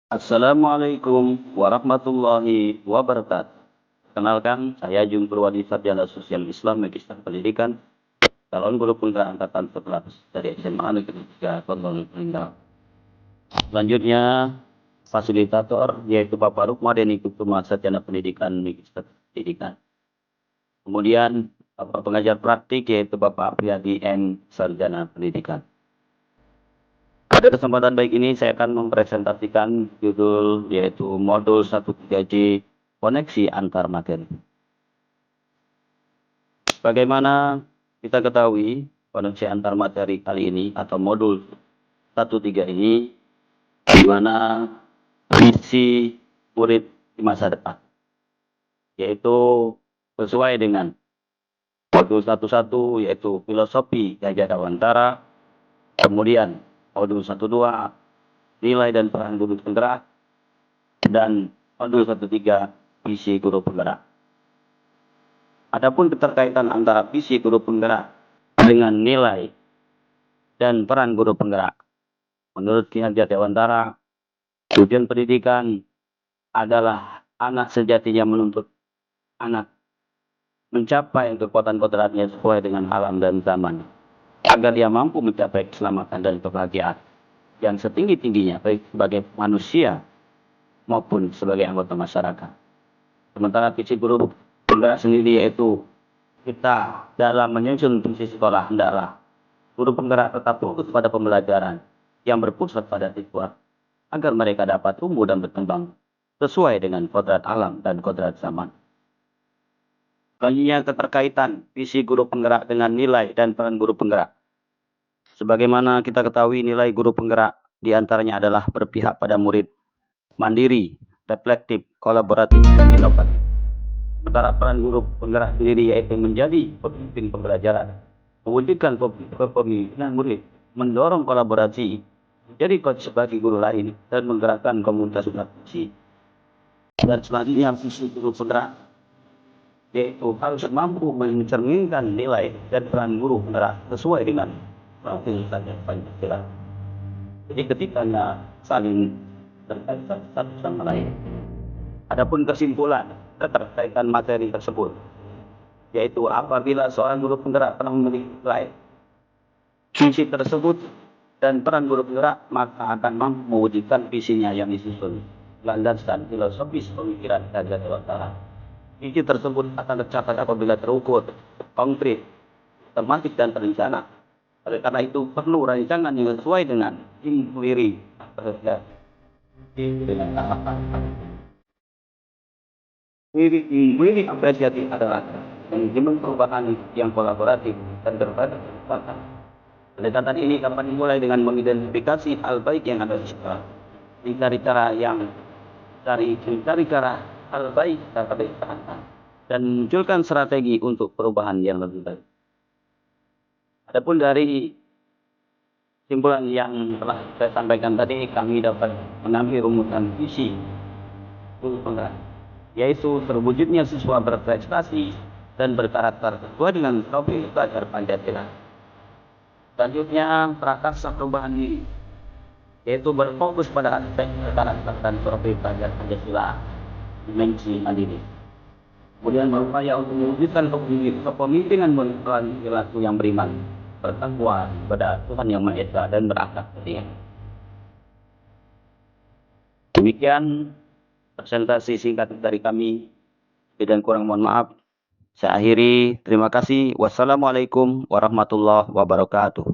Assalamualaikum warahmatullahi wabarakatuh. Kenalkan, saya Jun Purwadi Sarjana Sosial Islam Magister Pendidikan, calon guru penggerak angkatan 11 dari SMA Negeri 3 Kondol Meninggal. Selanjutnya, fasilitator yaitu Bapak Rukmadeni Kutuma Sarjana Pendidikan Magister Pendidikan. Kemudian, Bapak pengajar praktik yaitu Bapak Apriyadi M Sarjana Pendidikan. Pada kesempatan baik ini saya akan mempresentasikan judul yaitu modul 13J koneksi antar materi. Bagaimana kita ketahui koneksi antar materi kali ini atau modul 13 ini di mana visi murid di masa depan, yaitu sesuai dengan modul 11 yaitu filosofi Gajah Dewantara, kemudian modul 12 nilai dan peran guru penggerak, dan modul 13 visi guru penggerak. Adapun keterkaitan antara visi guru penggerak dengan nilai dan peran guru penggerak, menurut Ki Gajah Dewantara, tujuan pendidikan adalah anak sejatinya menuntut anak mencapai kekuatan kodratnya sesuai dengan alam dan zaman, agar dia mampu mencapai keselamatan dan kebahagiaan yang setinggi-tingginya baik sebagai manusia maupun sebagai anggota masyarakat. Sementara visi guru penggerak sendiri yaitu kita dalam menyusun visi sekolah hendaklah guru penggerak tetap fokus pada pembelajaran yang berpusat pada siswa agar mereka dapat tumbuh dan berkembang sesuai dengan kodrat alam dan kodrat zaman. Selanjutnya, keterkaitan visi guru penggerak dengan nilai dan peran guru penggerak. Sebagaimana kita ketahui, nilai guru penggerak diantaranya adalah berpihak pada murid, mandiri, reflektif, kolaboratif, dan inovatif. Sementara peran guru penggerak sendiri yaitu menjadi pemimpin pembelajaran, mewujudkan kepemimpinan murid, mendorong kolaborasi, menjadi coach bagi guru lain, dan menggerakkan komunitas berfungsi. Dan selanjutnya, visi guru penggerak yaitu harus mampu mencerminkan nilai dan peran guru penggerak sesuai dengan profil dan Pancasila. Jadi ketikanya saling terkait satu sama lain. Adapun kesimpulan keterkaitan materi tersebut, yaitu apabila seorang guru penggerak telah memiliki nilai, visi tersebut dan peran guru penggerak, maka akan mampu mewujudkan visinya yang disusun landaskan filosofis pemikiran Gajah Dewantara. Visi tersebut akan tercapai apabila terukur, konkret, sistematik, dan terencana. Oleh karena itu perlu rancangan yang sesuai dengan inquiry apresiasi adalah manajemen perubahan yang kolaboratif dan berbasis kesempatan. Pendekatan ini dapat dimulai dengan mengidentifikasi hal baik yang ada di sekolah, mencari cara hal baik dapat dipertahankan, dan munculkan strategi untuk perubahan yang lebih baik. Adapun dari kesimpulan yang telah saya sampaikan tadi, kami dapat mengambil rumusan visi guru penggerak, yaitu terwujudnya siswa berprestasi dan berkarakter sesuai dengan profil belajar Pancasila. Selanjutnya, prakarsa perubahan ini yaitu berfokus pada aspek karakter dan profil belajar Pancasila, dimensi mandiri. Kemudian berupaya untuk mewujudkan kepemimpinan perilaku yang beriman, bertakwa kepada Tuhan Yang Maha Esa, dan berakhlak mulia. Demikian presentasi singkat dari kami. Lebih dan kurang mohon maaf. Saya akhiri. Terima kasih. Wassalamualaikum warahmatullahi wabarakatuh.